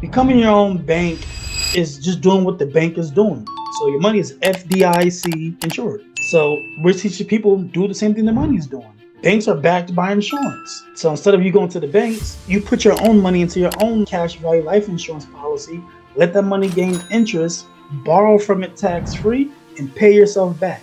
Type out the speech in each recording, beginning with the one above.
Becoming your own bank is just doing what the bank is doing. So your money is FDIC insured. So we're teaching people to do the same thing the money is doing. Banks are backed by insurance. So instead of you going to the banks, you put your own money into your own cash value life insurance policy, let that money gain interest, borrow from it tax-free, and pay yourself back.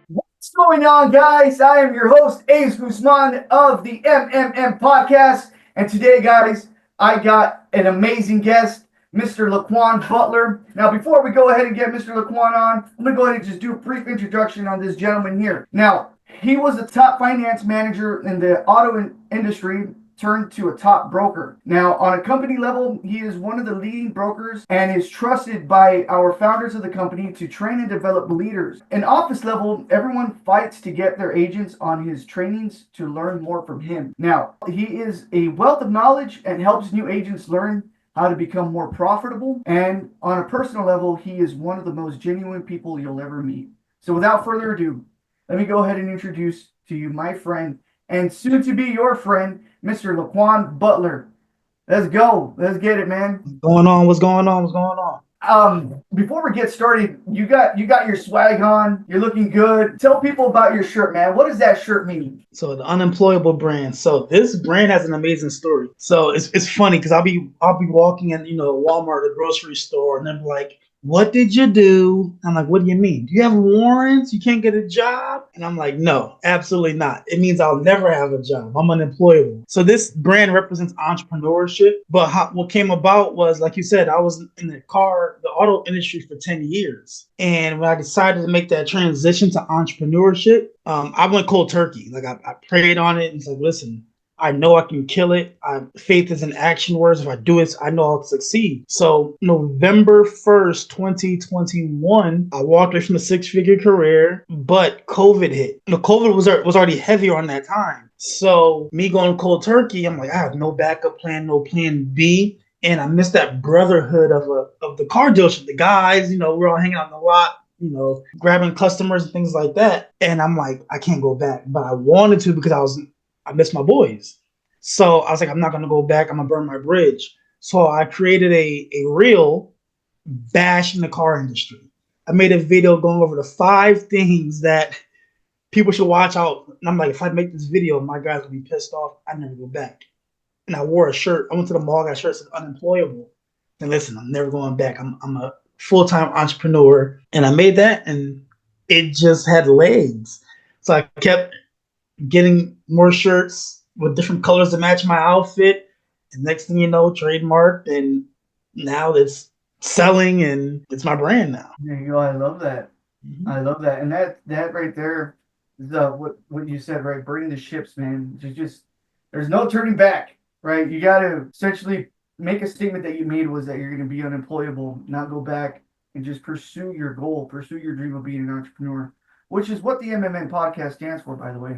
What's going on, guys? I am your host, Ace Guzman of the MMM Podcast. And today, guys, I got an amazing guest, Mr. Laqwan Butler. Now, before we go ahead and get Mr. Laqwan on, I'm going to go ahead and just do a brief introduction on this gentleman here. Now, he was a top finance manager in the auto industry, turned to a top broker. Now, on a company level, he is one of the leading brokers and is trusted by our founders of the company to train and develop leaders. In office level, everyone fights to get their agents on his trainings to learn more from him. Now, he is a wealth of knowledge and helps new agents learn how to become more profitable. And on a personal level, he is one of the most genuine people you'll ever meet. So without further ado, let me go ahead and introduce to you my friend and soon to be your friend, Mr. Laqwan Butler. Let's go. Let's get it, man. What's going on? Before we get started, you got your swag on. You're looking good. Tell people about your shirt, man. What does that shirt mean? So the unemployable brand. So this brand has an amazing story. So it's funny because I'll be walking in, Walmart, the grocery store, and they're like, "What did you do?" I'm like, "What do you mean? Do you have warrants? You can't get a job?" And I'm like, "No, absolutely not. It means I'll never have a job. I'm unemployable." So this brand represents entrepreneurship. But what came about was, like you said, I was in the auto industry for 10 years. And when I decided to make that transition to entrepreneurship, I went cold turkey. Like I prayed on it and said, "Listen, I know I can kill it. Faith is an action word. If I do it, I know I'll succeed." So November 1st, 2021, I walked away from a six-figure career, but COVID hit. COVID was already heavier on that time. So me going cold turkey, I'm like, I have no backup plan, no plan B. And I missed that brotherhood of the car dealership. The guys, we're all hanging out in the lot, grabbing customers and things like that. And I'm like, I can't go back. But I wanted to because I miss my boys. So I was like, I'm not going to go back. I'm going to burn my bridge. So I created a reel bashing the car industry. I made a video going over the 5 things that people should watch out. And I'm like, if I make this video, my guys will be pissed off. I never go back. And I wore a shirt. I went to the mall, got a shirt that said unemployable. And listen, I'm never going back. I'm a full-time entrepreneur. And I made that, and it just had legs. So I kept getting more shirts with different colors to match my outfit. And next thing you know, trademarked, and now it's selling, and it's my brand now. There you go. I love that. Mm-hmm. I love that. And that right there is what you said, right? Burning the ships, man. Just there's no turning back, right? You got to essentially make a statement that you made was that you're going to be unemployable, not go back and just pursue your goal, pursue your dream of being an entrepreneur, which is what the MMN podcast stands for, by the way.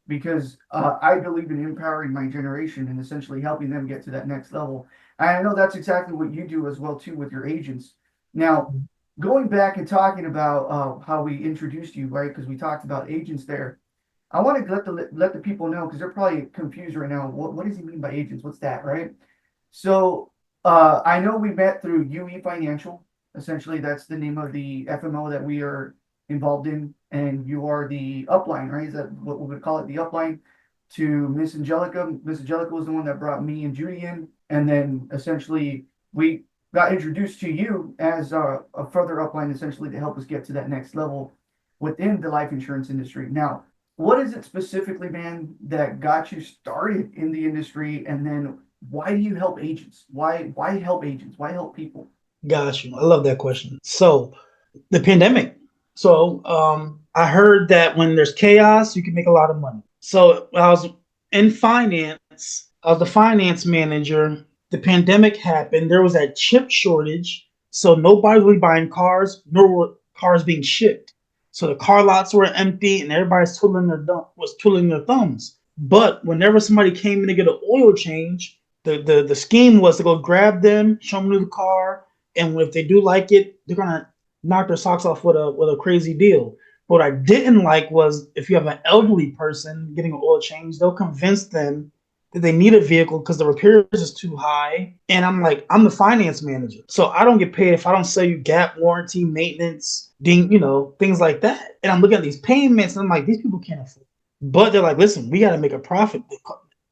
Because I believe in empowering my generation and essentially helping them get to that next level. And I know that's exactly what you do as well, too, with your agents. Now, going back and talking about how we introduced you, right, because we talked about agents there, I want to let the people know, because they're probably confused right now. What does he mean by agents? What's that, right? So I know we met through UE Financial. Essentially, that's the name of the FMO that we are involved in, and you are the upline, right? Is that what we would call it, the upline to Miss Angelica? Miss Angelica was the one that brought me and Judy in, and then essentially we got introduced to you as a further upline, essentially to help us get to that next level within the life insurance industry. Now, what is it specifically, man, that got you started in the industry, and then why do you help agents? Why help agents? Why help people? Got you. I love that question. So the pandemic. So I heard that when there's chaos, you can make a lot of money. So when I was in finance, I was the finance manager. The pandemic happened. There was that chip shortage. So nobody was buying cars, nor were cars being shipped. So the car lots were empty and everybody's twiddling their thumbs. But whenever somebody came in to get an oil change, the scheme was to go grab them, show them the car, and if they do like it, they're gonna knock their socks off with a crazy deal. What I didn't like was if you have an elderly person getting an oil change, they'll convince them that they need a vehicle because the repairs is too high. And I'm like, I'm the finance manager, so I don't get paid if I don't sell you gap warranty, maintenance, things like that. And I'm looking at these payments, and I'm like, these people can't afford. But they're like, listen, we got to make a profit.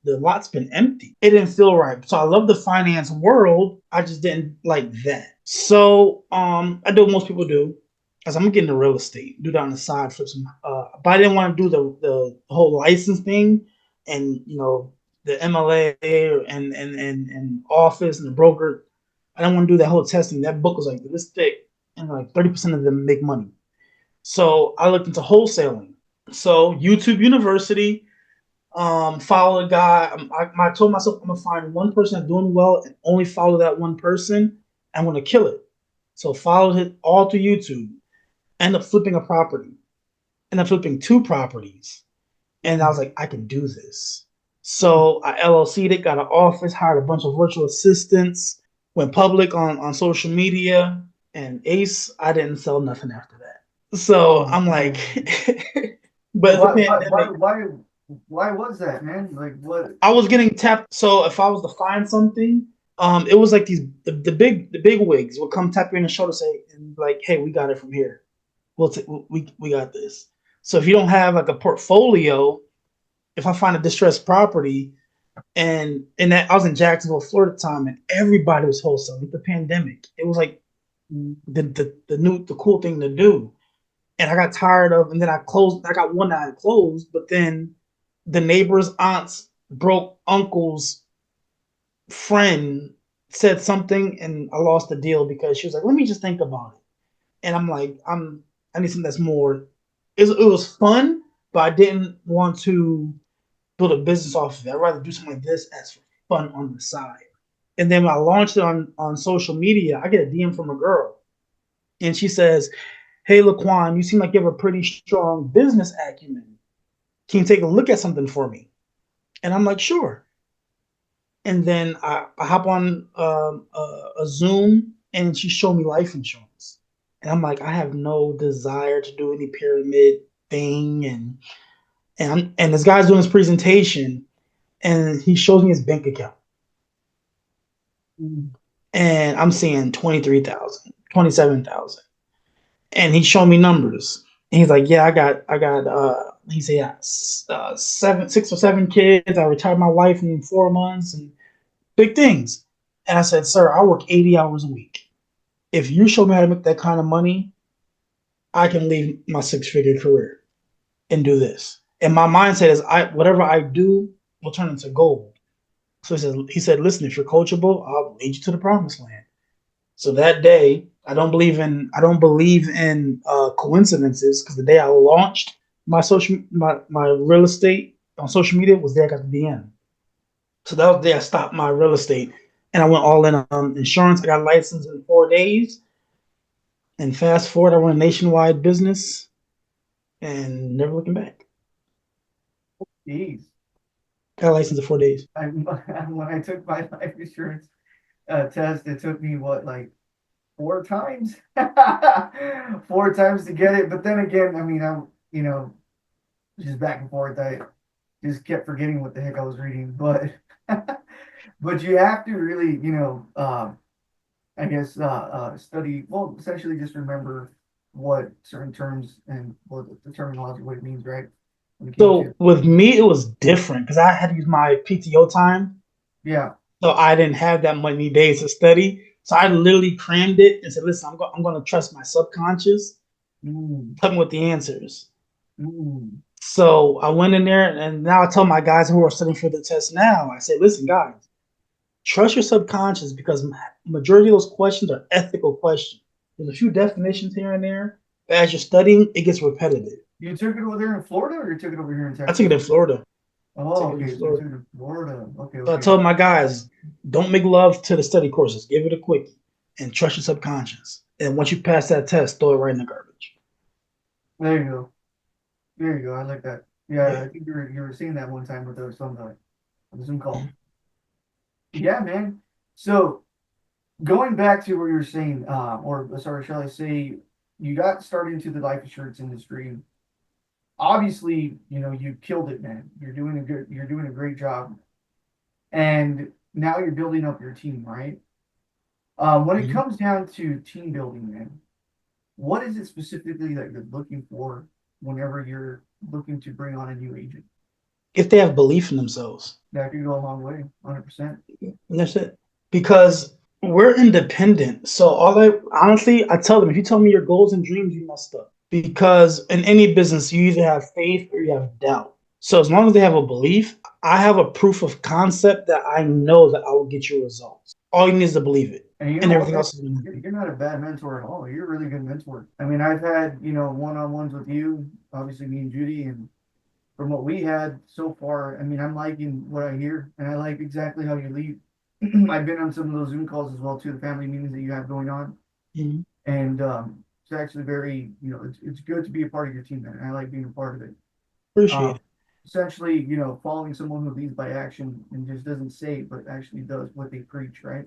The lot's been empty. It didn't feel right. So I love the finance world. I just didn't like that. So I do what most people do. As I'm gonna get into real estate, do that on the side for some. But I didn't want to do the whole license thing, and the MLA and office and the broker. I didn't want to do that whole testing. That book was like this thick, and like 30% of them make money. So I looked into wholesaling. So YouTube University, follow a guy. I told myself I'm gonna find one person that's doing well and only follow that one person. I'm gonna kill it. So followed it all through YouTube. End up flipping a property. End up flipping 2 properties. And I was like, I can do this. So I LLC'd it, got an office, hired a bunch of virtual assistants, went public on social media, and Ace, I didn't sell nothing after that. So I'm like, but why was that, man? Like what? I was getting tapped. So if I was to find something, it was like the big wigs would come tap you in the shoulder, say, and like, hey, we got it from here. We got this. So if you don't have like a portfolio, if I find a distressed property, and that I was in Jacksonville, Florida at the time, and everybody was wholesaling with the pandemic. It was like the cool thing to do. And I got tired of, and then I closed. I got one that I closed, but then the neighbor's aunt's broke uncle's friend said something, and I lost the deal because she was like, "Let me just think about it." And I'm like, I need something that's more. It was fun, but I didn't want to build a business off of it. I'd rather do something like this as for fun on the side. And then when I launched it on social media, I get a DM from a girl, and she says, "Hey, Laqwan, you seem like you have a pretty strong business acumen. Can you take a look at something for me?" And I'm like, "Sure." And then I hop on a Zoom, and she showed me life insurance. And I'm like, I have no desire to do any pyramid thing. And this guy's doing his presentation, and he shows me his bank account. And I'm seeing 23,000, 27,000. And he's showing me numbers. And he's like, yeah, I got he said, yeah, 6 or 7 kids. I retired my wife in 4 months and big things. And I said, sir, I work 80 hours a week. If you show me how to make that kind of money, I can leave my 6-figure career and do this. And my mindset is whatever I do will turn into gold. So he said, listen, if you're coachable, I'll lead you to the promised land. So that day, I don't believe in coincidences, because the day I launched my real estate on social media was the day I got the DM. So that was the day I stopped my real estate, and I went all in on insurance. I got licensed in 4 days, and fast forward, I run a nationwide business, and never looking back. Jeez. Got licensed in 4 days. When I took my life insurance test, it took me like 4 times, 4 times to get it. But then again, I mean, I'm just back and forth. I just kept forgetting what the heck I was reading. But but you have to really, I guess study. Well, essentially, just remember what certain terms and what the terminology, what it means, right? So with me, it was different because I had to use my PTO time. Yeah. So I didn't have that many days to study. So I literally crammed it and said, listen, I'm going to trust my subconscious. Tell me what the answers. So I went in there, and now I tell my guys who are studying for the test now, I say, listen, guys, trust your subconscious, because majority of those questions are ethical questions. There's a few definitions here and there, but as you're studying, it gets repetitive. You took it over there in Florida, or you took it over here in Texas? I took it in Florida. Oh, okay. So you took it in Florida. Okay. So I told my guys, don't make love to the study courses. Give it a quickie and trust your subconscious. And once you pass that test, throw it right in the garbage. There you go. There you go. I like that. Yeah, Yeah. I think you were saying that one time with us on the Zoom call. Mhm. Yeah, man. So going back to what you were saying, or sorry, shall I say, you got started into the life insurance industry. Obviously, you killed it, man. You're doing a great job, and now you're building up your team, right? When it Mhm. comes down to team building, man, what is it specifically that you're looking for whenever you're looking to bring on a new agent? If they have belief in themselves, That could go a long way, 100%. and that's it. Because we're independent. So all I honestly, I tell them, if you tell me your goals and dreams, you messed up. Because in any business, you either have faith or you have doubt. So as long as they have a belief, I have a proof of concept that I know that I will get you results. All you need is to believe it, And you and know what, everything man? else is going to You're not a bad mentor at all. You're a really good mentor. I mean, I've had, one-on-ones with you, obviously me and Judy, and from what we had so far, I mean, I'm liking what I hear, and I like exactly how you lead. I've been on some of those Zoom calls as well too, the family meetings that you have going on, happen. and it's actually very, it's good to be a part of your team, man. I like being a part of it. Appreciate Um, it. Essentially, following someone who leads by action and just doesn't say it, but actually does what they preach, right?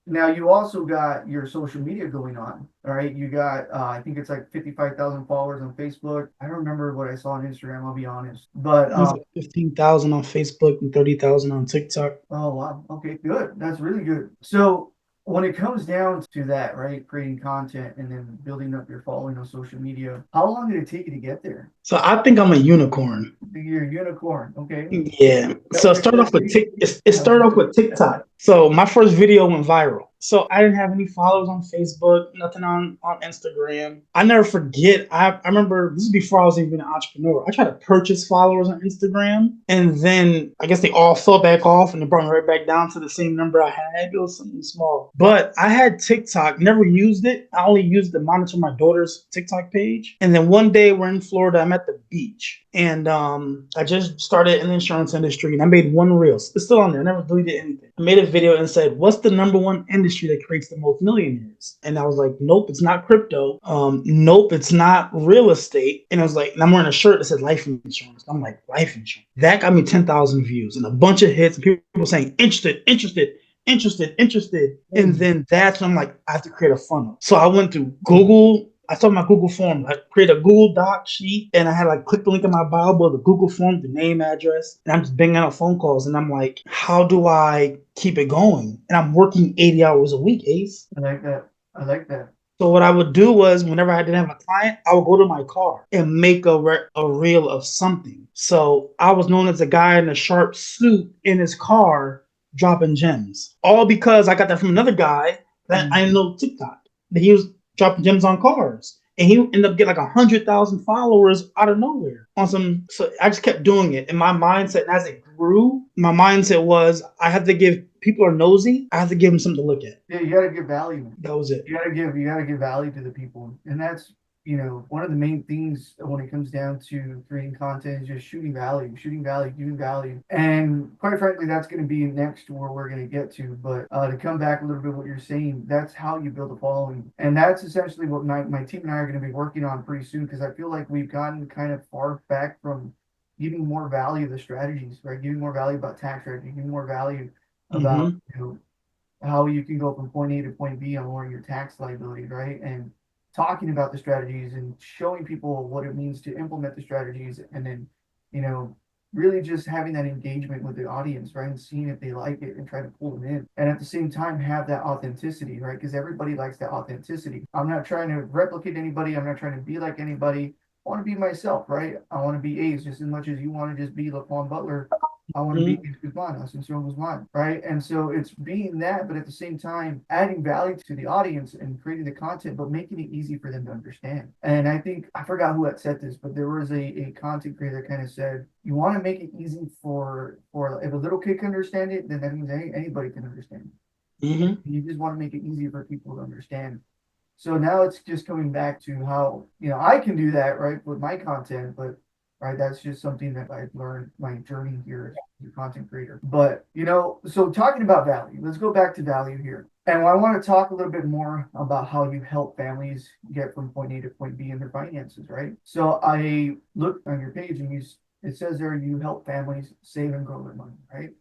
Now you also got your social media going on, all right? You got, I think it's like 55,000 followers on Facebook. I don't remember what I saw on Instagram, I'll be honest. But, It's like 15,000 on Facebook and 30,000 on TikTok. oh, wow. Okay, good. That's really good. So when it comes down to that, right, creating content and then building up your following on social media, how long did it take you to get there? So I think I'm a unicorn. You're a unicorn, okay? Yeah. Tell So me that, please. it started off with TikTok. So my first video went viral. So I didn't have any followers on Facebook, nothing on Instagram. I never forget. I remember this is before I was even an entrepreneur. I tried to purchase followers on Instagram, and then I guess they all fell back off, and they brought me right back down to the same number I had. It was something small, but I had TikTok. Never used it. I only used it to monitor my daughter's TikTok page. And then one day we're in Florida. I'm at the beach, and I just started in the insurance industry, and I made one reel. It's still on there. I never deleted anything. I made a video and said, "What's the number one industry that creates the most millionaires?" And I was like, "Nope, it's not crypto. Nope, it's not real estate." And I was like, and I'm wearing a shirt that said life insurance. I'm like, life insurance. That got me 10,000 views and a bunch of hits, and people saying interested, interested, interested, interested. And then that's when I'm like, I have to create a funnel. So I went to Google. I saw my Google form. I created a Google Doc sheet, and I had like click the link in my bio, the Google form, the name, address, and I'm just banging out phone calls. And I'm like, how do I keep it going? And I'm working 80 hours a week, Ace. I like that. I like that. So what I would do was, whenever I didn't have a client, I would go to my car and make a reel of something. So I was known as a guy in a sharp suit in his car dropping gems, all because I got that from another guy that I know TikTok. That he was dropping gems on cars, and he ended up getting like 100,000 followers out of nowhere on some. So I just kept doing it, and my mindset, and as it grew, my mindset was I have to give people are nosy. I have to give them something to look at. Yeah, you got to give value. That was it. You got to give value to the people, and that's one of the main things when it comes down to creating content is just shooting value, giving value, and quite frankly, that's going to be next to where we're going to get to. But to come back a little bit, what you're saying, that's how you build a following, and that's essentially what my team and I are going to be working on pretty soon because I feel like we've gotten kind of far back from giving more value to the strategies, right? Giving more value about tax strategy, giving more value about Mm-hmm. how you can go from point A to point B on lowering your tax liability, right? And talking about the strategies and showing people what it means to implement the strategies and then, you know, really just having that engagement with the audience, right? And seeing if they like it and try to pull them in. And at the same time, have that authenticity, right? Because everybody likes that authenticity. I'm not trying to replicate anybody. I'm not trying to be like anybody. I want to be myself, right? I want to be Ace just as much as you want to just be Laqwan Butler. I want to be Guzman, Ascension Guzman, right? And so it's being that, but at the same time, adding value to the audience and creating the content, but making it easy for them to understand. And I think, I forgot who had said this, but there was a content creator that kind of said, you want to make it easy for if a little kid can understand it, then that means anybody can understand it. Mm-hmm. You just want to make it easy for people to understand. So now it's just coming back to how, I can do that, right, with my content, but right? That's just something that I've learned my journey here as a content creator. But, so talking about value, let's go back to value here. And I want to talk a little bit more about how you help families get from point A to point B in their finances, right? So I looked on your page and it says there you help families save and grow their money, right?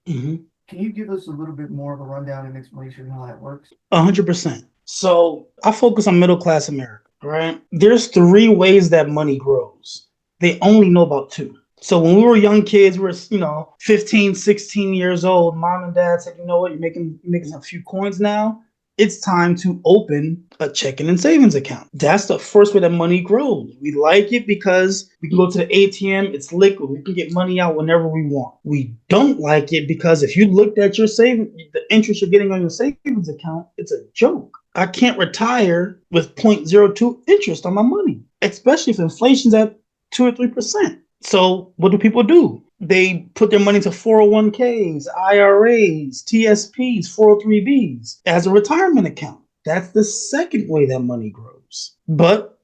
Mm-hmm. Can you give us a little bit more of a rundown and explanation of how that works? 100%. So I focus on middle class America, right? There's three ways that money grows. They only know about two. So when we were young kids, we were, 15, 16 years old, mom and dad said, you know what, you're making a few coins now. It's time to open a checking and savings account. That's the first way that money grows. We like it because we can go to the ATM, it's liquid. We can get money out whenever we want. We don't like it because if you looked at your savings, the interest you're getting on your savings account, it's a joke. I can't retire with 0.02 interest on my money, especially if inflation's at 2 or 3%. So what do? They put their money to 401ks, IRAs, TSPs, 403bs as a retirement account. That's the second way that money grows.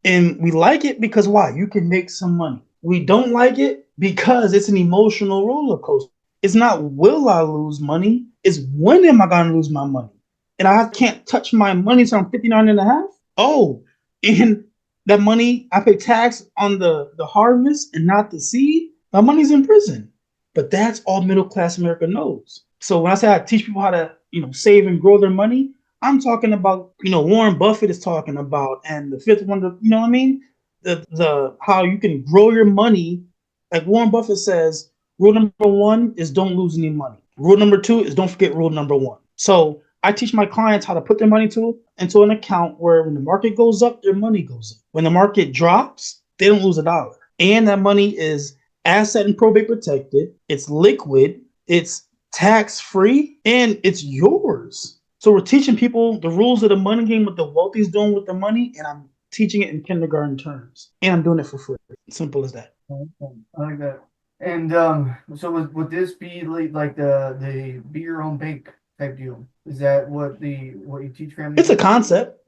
And we like it because why? You can make some money. We don't like it because it's an emotional roller coaster. It's not will I lose money? It's when am I going to lose my money? And I can't touch my money until I'm 59 and a half. Oh, and that money, I pay tax on the harvest and not the seed. My money's in prison. But that's all middle class America knows. So when I say I teach people how to, save and grow their money, I'm talking about, Warren Buffett is talking about, and the fifth one, you know what I mean? The how you can grow your money. Like Warren Buffett says, rule number one is don't lose any money. Rule number two is don't forget rule number one. So I teach my clients how to put their money into an account where when the market goes up, their money goes up. When the market drops, they don't lose a dollar. And that money is asset and probate protected. It's liquid. It's tax free, and it's yours. So we're teaching people the rules of the money game, what the wealthy's doing with the money, and I'm teaching it in kindergarten terms, and I'm doing it for free. Simple as that. I like that. And so would this be like the be your own bank type deal? Is that what you teach families? It's a concept.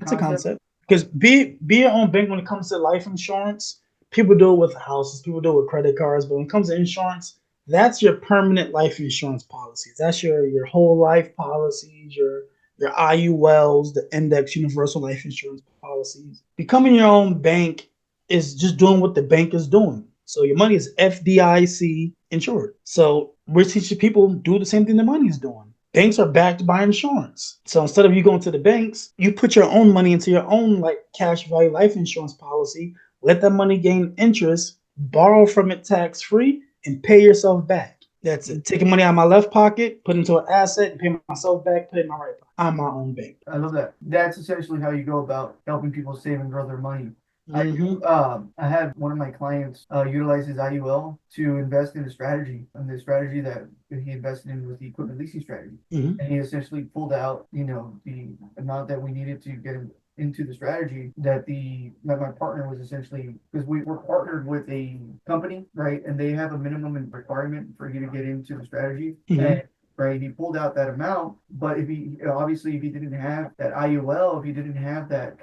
It's a Concept? concept because be your own bank when it comes to life insurance. People do it with houses, people do it with credit cards, but when it comes to insurance, that's your permanent life insurance policies. That's your whole life policies, your IULs, the index universal life insurance policies. Becoming your own bank is just doing what the bank is doing. So your money is FDIC insured. So we're teaching people do the same thing the money is doing. Banks are backed by insurance. So instead of you going to the banks, you put your own money into your own like cash value life insurance policy, let that money gain interest, borrow from it tax free, and pay yourself back. That's it. Taking money out of my left pocket, put it into an asset, and pay myself back, put it in my right pocket. I'm my own bank. I love that. That's essentially how you go about helping people save and grow their money. Mm-hmm. I had one of my clients utilize his IUL to invest in a strategy, and the strategy that he invested in was the equipment leasing strategy. Mm-hmm. And he essentially pulled out, the amount that we needed to get him into the strategy that my partner was essentially, because we were partnered with a company, right? And they have a minimum requirement for you to get into the strategy. Mm-hmm. And right, he pulled out that amount, but if he didn't have that IUL, if he didn't have that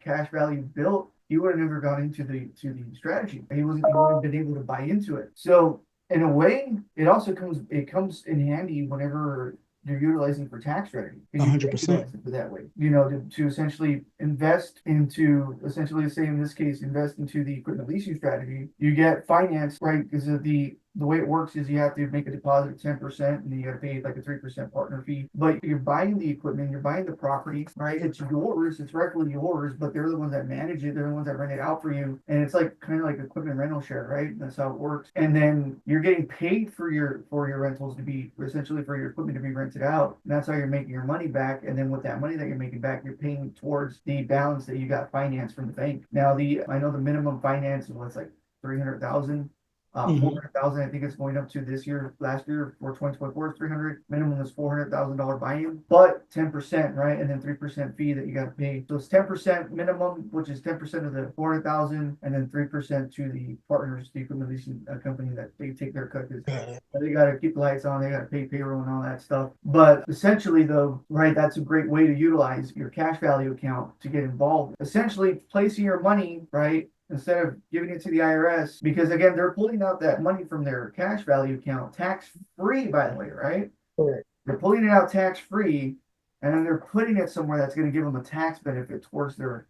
cash value built, he would have never got into the strategy. He wouldn't have been able to buy into it. So in a way, it comes in handy whenever you're utilizing for tax strategy. 100%. That way, to essentially invest into, essentially say in this case, invest into the equipment leasing strategy. You get financed, right? Because of the way it works is you have to make a deposit of 10%, and then you got to pay like a 3% partner fee. But you're buying the equipment, you're buying the property, right? It's yours, it's rightfully yours, but they're the ones that manage it, they're the ones that rent it out for you. And it's like kind of like equipment rental share, right? That's how it works. And then you're getting paid for your rentals to be, essentially for your equipment to be rented out. And that's how you're making your money back. And then with that money that you're making back, you're paying towards the balance that you got financed from the bank. Now I know the minimum finance is what's like 300,000. 400,000, I think it's going up to this year. Last year for 2024 is 300. Minimum is $400,000 buy-in, but 10%, right? And then 3% fee that you got to pay. So it's 10% minimum, which is 10% of the 400,000, and then 3% to the partners, the equipment leasing company, that they take their cut. They got to keep the lights on, they got to pay payroll and all that stuff. But essentially, though, right, that's a great way to utilize your cash value account to get involved. Essentially, placing your money, right, instead of giving it to the IRS, because again, they're pulling out that money from their cash value account, tax free, by the way, right? Correct. They're pulling it out tax free, and then they're putting it somewhere that's going to give them a tax benefit towards their,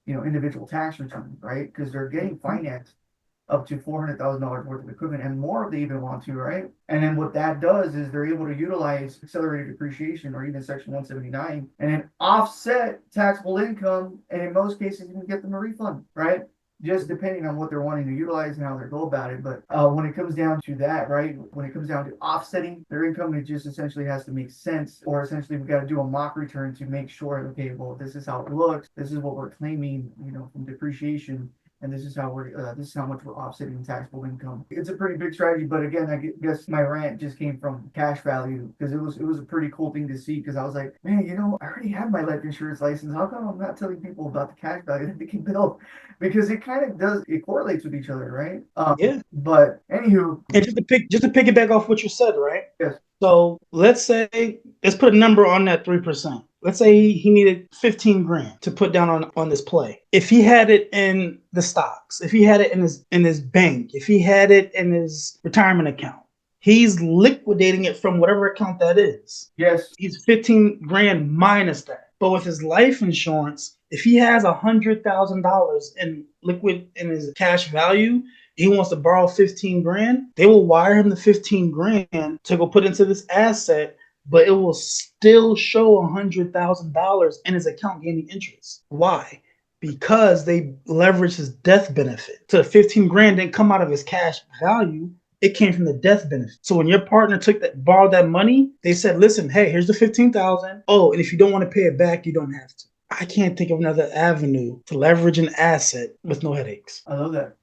individual tax return, right? Because they're getting financed up to $400,000 worth of equipment and more if they even want to, right? And then what that does is they're able to utilize accelerated depreciation or even Section 179 and then offset taxable income, and in most cases, even get them a refund, right? Just depending on what they're wanting to utilize and how they go about it. But when it comes down to that, right, when it comes down to offsetting their income, it just essentially has to make sense, or essentially we got to do a mock return to make sure, okay, well, this is how it looks. This is what we're claiming, from depreciation. And this is how much we're offsetting taxable income. It's a pretty big strategy, but again, I guess my rant just came from cash value because it was a pretty cool thing to see, because I was like, man, I already have my life insurance license. How come I'm not telling people about the cash value that they can build? Because it kind of correlates with each other, right? Yeah. But anywho, And just to piggyback off what you said, right? yes. So let's put a number on that 3%. Let's say he needed 15 grand to put down on this play. If he had it in the stocks, if he had it in his bank, if he had it in his retirement account, he's liquidating it from whatever account that is. Yes. He's 15 grand minus that. But with his life insurance, if he has $100,000 in liquid in his cash value, he wants to borrow 15 grand, they will wire him the 15 grand to go put into this asset, but it will still show $100,000 in his account gaining interest. Why? Because they leverage his death benefit. So the 15 grand didn't come out of his cash value. It came from the death benefit. So when your partner borrowed that money, they said, listen, hey, here's the 15,000. Oh, and if you don't want to pay it back, you don't have to. I can't think of another avenue to leverage an asset with no headaches. I love that.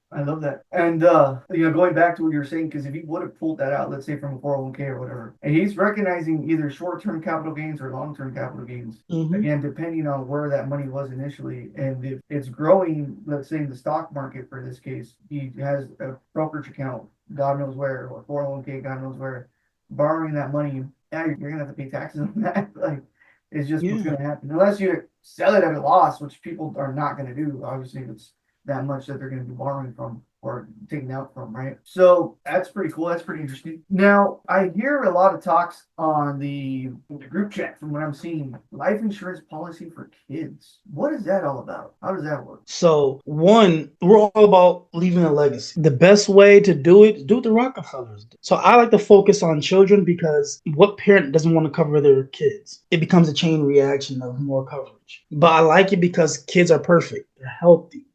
And going back to what you were saying, because if he would have pulled that out, let's say from a 401k or whatever, and he's recognizing either short-term capital gains or long-term capital gains, again, depending on where that money was initially, and if it's growing, let's say in the stock market for this case, he has a brokerage account, God knows where, or 401k, God knows where, borrowing that money, yeah, you're gonna have to pay taxes on that. Like, it's just what's gonna happen unless you sell it at a loss, which people are not gonna do. Obviously, if it's that much that they're going to be borrowing from or taking out from, right? So that's pretty cool. That's pretty interesting. Now, I hear a lot of talks on the group chat from what I'm seeing. Life insurance policy for kids. What is that all about? How does that work? So, one, we're all about leaving a legacy. The best way to do it is do what the Rockefellers did. So I like to focus on children because what parent doesn't want to cover their kids? It becomes a chain reaction of more coverage. But I like it because kids are perfect. They're healthy.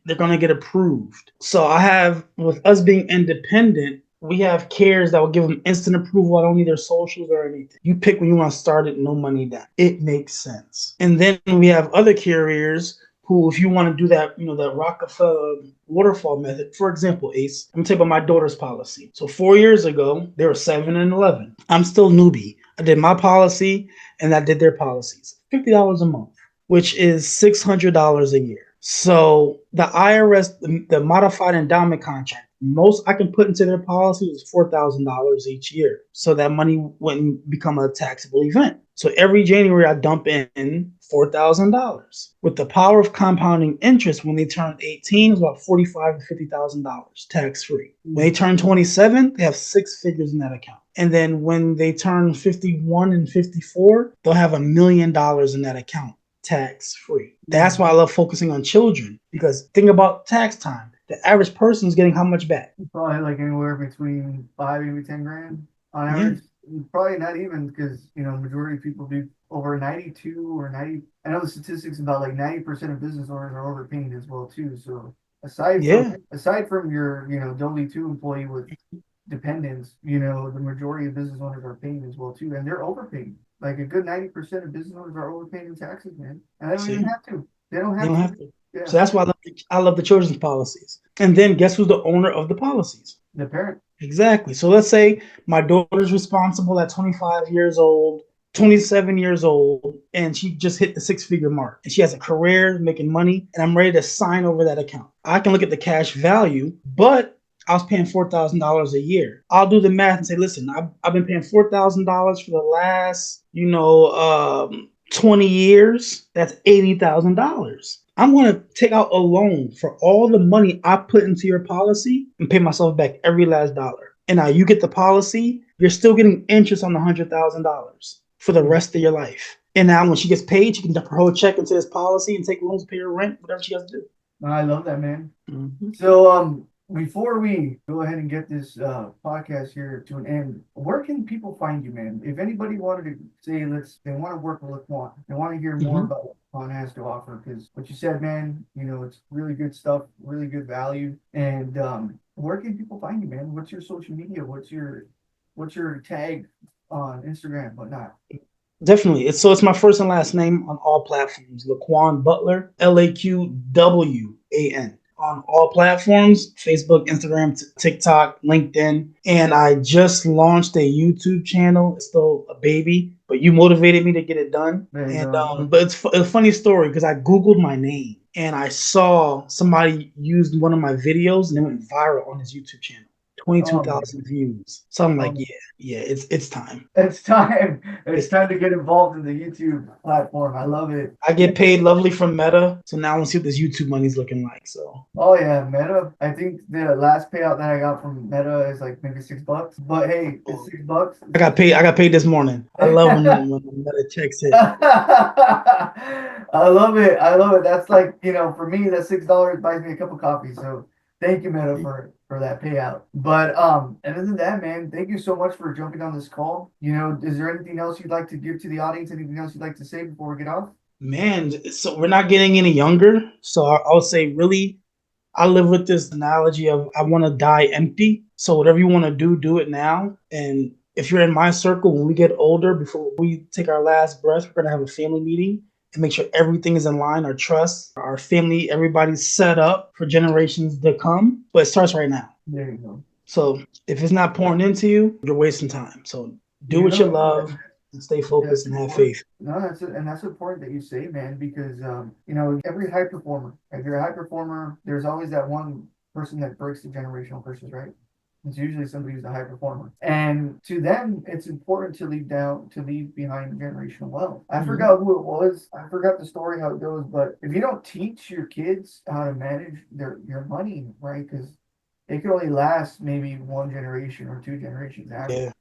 They're going to get approved. So I have, with us being independent, we have carriers that will give them instant approval. I don't need their socials or anything. You pick when you want to start it, no money down. It makes sense. And then we have other carriers who, if you want to do that, that Rockefeller waterfall method, for example, Ace, I'm going to tell you about my daughter's policy. So 4 years ago, they were 7 and 11. I'm still newbie. I did my policy and I did their policies. $50 a month, which is $600 a year. So the IRS, the modified endowment contract, most I can put into their policy is $4,000 each year. So that money wouldn't become a taxable event. So every January I dump in $4,000. With the power of compounding interest, when they turn 18, it's about $45,000 to $50,000 tax free. When they turn 27, they have 6 figures in that account. And then when they turn 51 and 54, they'll have $1 million in that account, tax free. That's why I love focusing on children, because think about tax time. The average person is getting how much back? Probably like anywhere between 5, maybe 10 grand on average. Probably not even, because majority of people do over 92 or 90. I know the statistics about like 90% of business owners are overpaying as well too. So aside from your W-2 employee with dependents, the majority of business owners are paying as well too, and they're overpaying. Like a good 90% of business owners are overpaying in taxes, man, and they don't even have to. They don't have to. Yeah. So that's why I love the children's policies. And then guess who's the owner of the policies? The parent. Exactly. So let's say my daughter's responsible at 25 years old, 27 years old, and she just hit the 6-figure mark. And she has a career making money, and I'm ready to sign over that account. I can look at the cash value, but I was paying $4,000 a year. I'll do the math and say, listen, I've been paying $4,000 for the last, 20 years. That's $80,000. I'm going to take out a loan for all the money I put into your policy and pay myself back every last dollar. And now you get the policy, you're still getting interest on the $100,000 for the rest of your life. And now when she gets paid, she can dump her whole check into this policy and take loans, pay her rent, whatever she has to do. I love that, man. Mm-hmm. So, before we go ahead and get this podcast here to an end, where can people find you, man? If anybody wanted to say, they want to work with Laqwan, they want to hear more Mm-hmm. about what Laqwan has to offer, because what you said, man, it's really good stuff, really good value. And where can people find you, man? What's your social media? What's your tag on Instagram, whatnot? Definitely. It's my first and last name on all platforms. Laqwan Butler, Laqwan, on all platforms: Facebook, Instagram, TikTok, LinkedIn. And I just launched a YouTube channel. It's still a baby, but you motivated me to get it done. There you And go. but it's a funny story because I Googled my name and I saw somebody used one of my videos and it went viral on his YouTube channel. Oh, 22,000 views. So I'm like, oh, yeah, it's time. it's time. It's It's time to get involved in the YouTube platform. I love it. I get paid lovely from Meta, so now let's see what this YouTube money's looking like. So Oh yeah, Meta. I think the last payout that I got from Meta is like maybe $6. But hey, it's $6. I got paid. I got paid this morning. I love when the Meta checks hit. I love it. I love it. That's like, for me, that $6 buys me a cup of coffee. So thank you, Meta, for that payout. But other than that, man, thank you so much for jumping on this call. Is there anything else you'd like to give to the audience? Anything else you'd like to say before we get off? Man, so we're not getting any younger. So I would say, really, I live with this analogy of I want to die empty. So whatever you want to do it now. And if you're in my circle, when we get older, before we take our last breath, we're gonna have a family meeting and make sure everything is in line, our trust, our family, everybody's set up for generations to come. But it starts right now. There you go. So if it's not pouring into you, you're wasting time. So do what you love and stay focused That's and have important. faith. No, that's it, and that's important that you say, man, because every high performer, if you're a high performer, there's always that one person that breaks the generational curses, right? It's usually somebody who's a high performer, and to them, it's important to leave behind generational wealth. I forgot who it was. I forgot the story how it goes, but if you don't teach your kids how to manage your money, right? Because it can only last maybe one generation or two generations after, Yeah.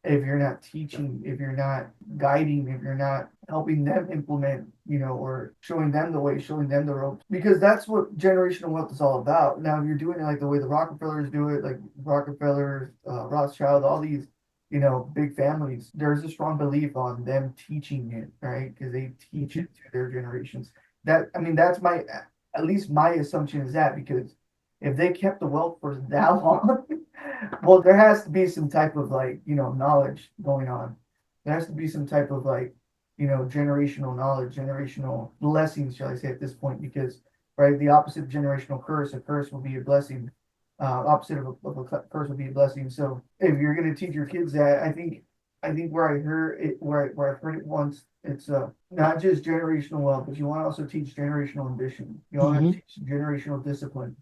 if you're not teaching, if you're not guiding, if you're not helping them implement, or showing them the way, showing them the ropes, because that's what generational wealth is all about. Now, if you're doing it like the way the Rockefellers do it, like Rockefeller, Rothschild, all these, big families, there's a strong belief on them teaching it, right? Because they teach it to their generations. That's at least my assumption is that, because if they kept the wealth for that long, well, there has to be some type of knowledge going on. There has to be some type of generational knowledge, generational blessings, shall I say, at this point, because right, the opposite of generational curse, a curse will be a blessing. Opposite of a curse will be a blessing. So if you're going to teach your kids that, I think where I heard it, where I've heard it once, it's not just generational wealth, but you want to also teach generational ambition. You want to teach generational discipline.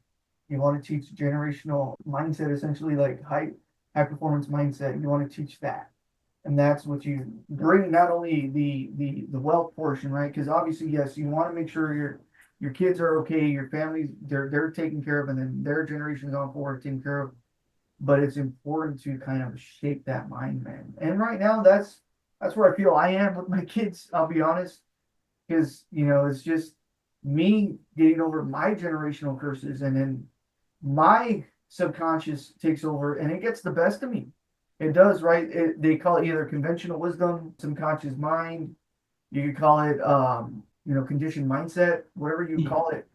You want to teach generational mindset, essentially like high performance mindset. You want to teach that, and that's what you bring. Not only the wealth portion, right? Because obviously, yes, you want to make sure your kids are okay, your families they're taken care of, and then their generations on forward taken care of. But it's important to kind of shape that mind, man. And right now, that's where I feel I am with my kids. I'll be honest, because it's just me getting over my generational curses, and then my subconscious takes over and it gets the best of me. It does, right? They call it either conventional wisdom, subconscious mind. You could call it, conditioned mindset, whatever you call it.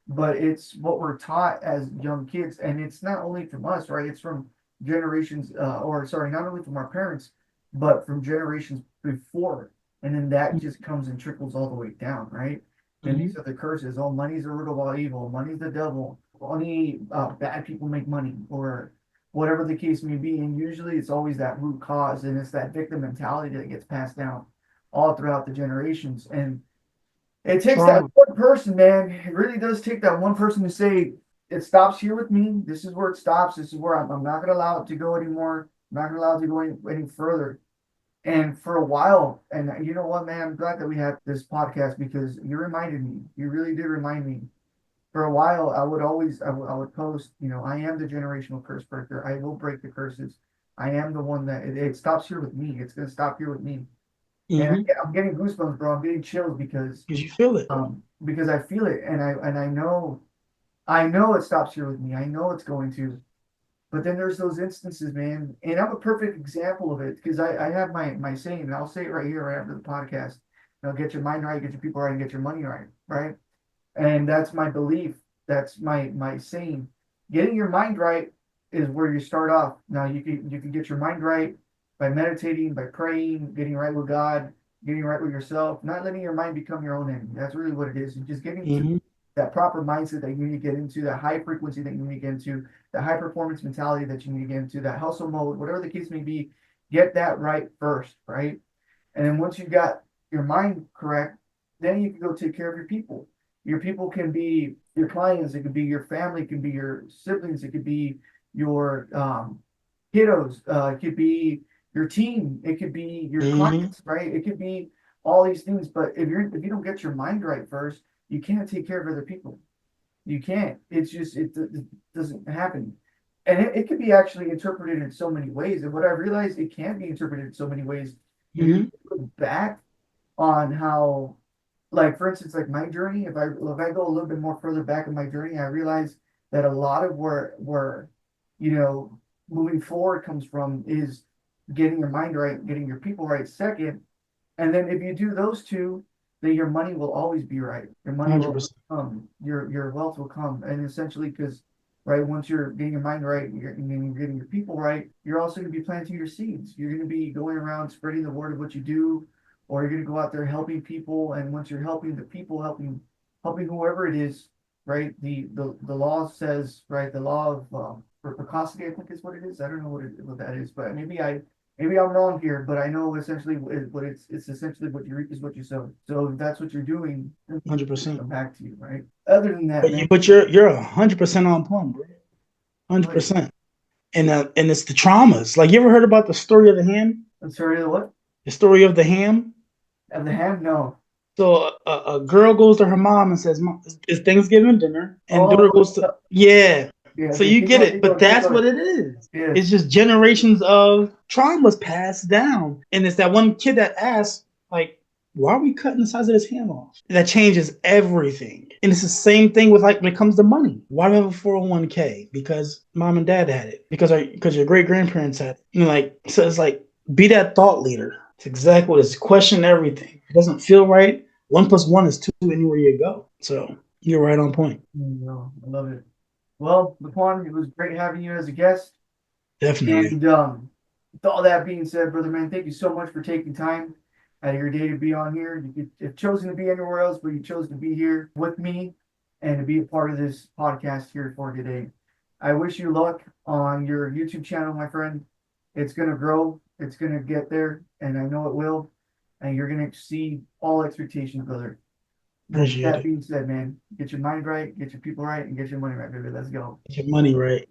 But it's what we're taught as young kids, and it's not only from us, right? It's from generations, or sorry, not only from our parents, but from generations before. And then that just comes and trickles all the way down, right? And these are the curses. Oh, money's the root of all evil. Money's the devil. Only bad people make money, or whatever the case may be. And usually it's always that root cause, and it's that victim mentality that gets passed down all throughout the generations. And it takes that Trauma. one person, man. It really does take that one person to say, it stops here with me. This is where it stops. This is where I'm not going to allow it to go anymore. I'm not going to allow it to go any further. And for a while, and you know what, man, I'm glad that we had this podcast because you reminded me. You really did remind me. For a while, I would post, I am the generational curse breaker. I will break the curses. I am the one that it stops here with me. It's going to stop here with me. And Mm-hmm. I'm getting goosebumps, bro. I'm getting chills Because you feel it. because I feel it, and I know it stops here with me. I know it's going to. But then there's those instances, man, and I'm a perfect example of it because I have my saying, and I'll say it right here, right after the podcast. Get your mind right, get your people right, and get your money right, right? And that's my belief. That's my saying. Getting your mind right is where you start off. Now you can get your mind right by meditating, by praying, getting right with God, getting right with yourself, not letting your mind become your own enemy. That's really what it is. And just getting to Mm-hmm. that proper mindset that you need to get into, that high frequency that you need to get into, that high performance mentality that you need to get into, that hustle mode, whatever the case may be, get that right first, right? And then once you got your mind correct, then you can go take care of your people. Your people can be your clients, it could be your family, it could be your siblings, it could be your kiddos, it could be your team, it could be your Mm-hmm. clients, right? It could be all these things. But if you don't get your mind right first, you can't take care of other people. You can't. It's just it doesn't happen. And it can be actually interpreted in so many ways. And what I realized, it can be interpreted in so many ways. If you Mm-hmm. look back on how, like for instance, like my journey, if I go a little bit more further back in my journey, I realize that a lot of where you know moving forward comes from is getting your mind right, getting your people right second. And then if you do those two, then your money will always be right. Your money will 100%. come. Your wealth will come. And essentially, because right, once you're getting your mind right, and then you're getting your people right, you're also going to be planting your seeds. You're going to be going around spreading the word of what you do, or you're going to go out there helping people. And once you're helping the people, helping whoever it is, right? The law says, right, the law of reciprocity, I think is what it is. I don't know what that is, but maybe I'm wrong here, but I know essentially what it's essentially what you reap is what you sow. So if that's what you're doing, it's 100%. come back to you, right? Other than that, But man, you're 100% on point, bro. go ahead. 100%. And it's the traumas. Like, you ever heard about the story of the ham? Let's hear the what? The story of the ham. Of the ham? No. So a girl goes to her mom and says, "Mom, it's Thanksgiving dinner," and daughter Oh, goes to, yeah. yeah. So Okay, you keep get going, it, keep but going, keep that's going. what it is. Yes. It's just generations of traumas passed down, and it's that one kid that asks, like, "Why are we cutting the size of this ham off?" That changes everything. And it's the same thing with, like, when it comes to money. Why do we have a 401k? Because mom and dad had it. Because your great grandparents had it. Like, so it's like, be that thought leader. It's exactly what it is. Question everything. If it doesn't feel right, 1 + 1 is 2 anywhere you go. So you're right on point. No, I love it. Well, Laqwan, it was great having you as a guest. Definitely. And with all that being said, brother man, thank you so much for taking time out of your day to be on here. You could have chosen to be anywhere else, but you chose to be here with me and to be a part of this podcast here for today. I wish you luck on your YouTube channel, my friend. It's going to grow. It's going to get there, and I know it will. And you're going to exceed all expectations, brother. With Appreciate that it. being said, man, get your mind right, get your people right, and get your money right, baby. Let's go. Get your money right.